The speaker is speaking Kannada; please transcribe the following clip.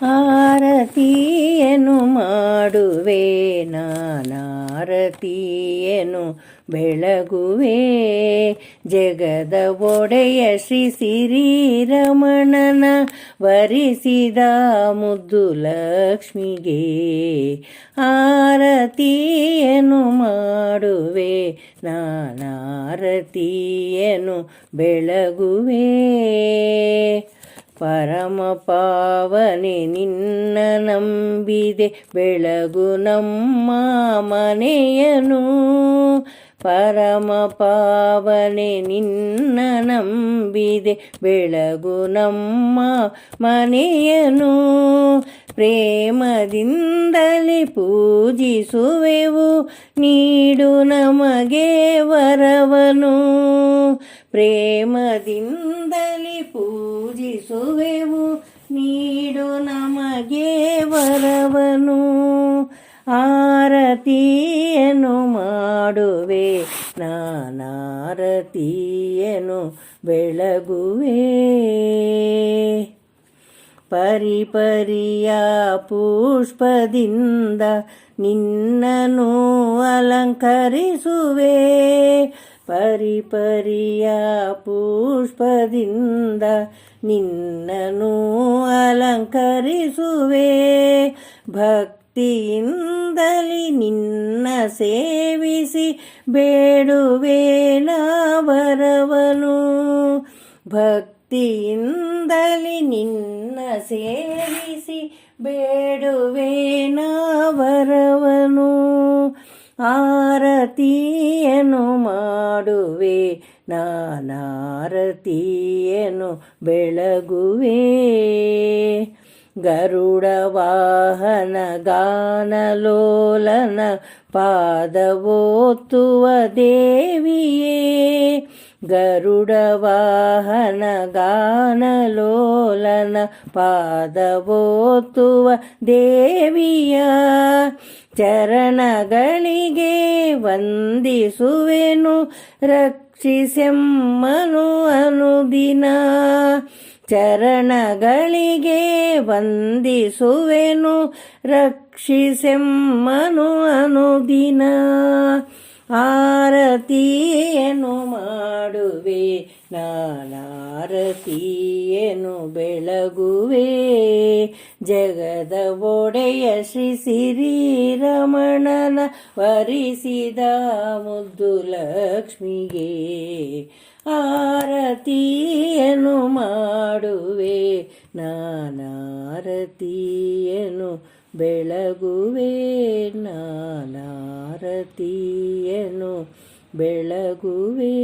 ಆರತಿಯನ್ನು ಮಾಡುವೆ ನಾನಾರತಿಯನ್ನು ಬೆಳಗುವೆ ಜಗದ ಒಡೆಯ ಶ್ರೀ ಶ್ರೀರಮಣನ ವರಿಸಿದ ಮುದ್ದು ಲಕ್ಷ್ಮಿಗೆ ಆರತಿಯನ್ನು ಮಾಡುವೆ ನಾನಾರತಿಯನ್ನು ಬೆಳಗುವೆ ಪರಮ ಪಾವನೆ ನಿನ್ನ ನಂಬಿದೆ ಬೆಳಗು ನಮ್ಮ ಮನೆಯನು ಪರಮ ಪಾವನೆ ನಿನ್ನ ನಂಬಿದೆ ಬೆಳಗು ನಮ್ಮ ಮನೆಯನು ಪ್ರೇಮದಿಂದಲೇ ಪೂಜಿಸುವೆವು ನೀಡು ನಮಗೆ ವರವನು ಪ್ರೇಮದಿಂದಲೇ ಪೂಜಿಸುವೆವು ನೀಡು ನಮಗೆ ವರವನು ಆರತಿಯನ್ನು ಮಾಡುವೆ ನಾನಾರತಿಯನ್ನು ಬೆಳಗುವೆ ಪರಿಪರಿಯ ಪುಷ್ಪದಿಂದ ನಿನ್ನನ್ನು ಅಲಂಕರಿಸುವೆ ಪರಿಪರಿಯ ಪುಷ್ಪದಿಂದ ನಿನ್ನನ್ನು ಅಲಂಕರಿಸುವೆ ಭಕ್ತಿಯಿಂದಲೇ ನಿನ್ನ ಸೇವಿಸಿ ಬೇಡುವೆ ನಾ ವರವನು ಭಕ್ತಿಯಿಂದಲೇ ನಿನ್ನ ಸೇವಿಸಿ ಬೇಡುವೆ ನಾ ವರವನು ಆರತಿಯನ್ನು ಮಾಡುವೆ ನಾನಾರತಿಯನ್ನು ಬೆಳಗುವೆ ಗರುಡ ವಾಹನ ಗಾನಲೋಲನ ಪಾದವೋತ್ತುವ ದೇವಿಯೇ ಗರುಡ ವಾಹನ ಗಾನಲೋಲನ ಪಾದವೋತ್ತುವ ದೇವಿಯ ಚರಣಗಳಿಗೆ ವಂದಿಸುವೆನು ರಕ್ಷಿಸೆಮ್ಮನು ಅನುದಿನ ಚರಣಗಳಿಗೆ ವಂದಿಸುವೆನು ರಕ್ಷಿಸೆಮ್ಮನು ಅನುದಿನ ಆರತಿಯನ್ನು ಮಾಡುವೆ ನಾನಾರತಿಯನ್ನು ಬೆಳಗುವೆ ಜಗದ ಒಡೆಯ ಶ್ರೀ ಶ್ರೀರಮಣನ ವರಿಸಿದ ಮುದ್ದು ಲಕ್ಷ್ಮಿಗೆ ಆರತಿಯನ್ನು ಮಾಡುವೆ ನಾನಾರತಿಯನ್ನು ಬೆಳಗುವೆ ನಾನಾರತಿಯನ್ನು ಬೆಳಗುವೆ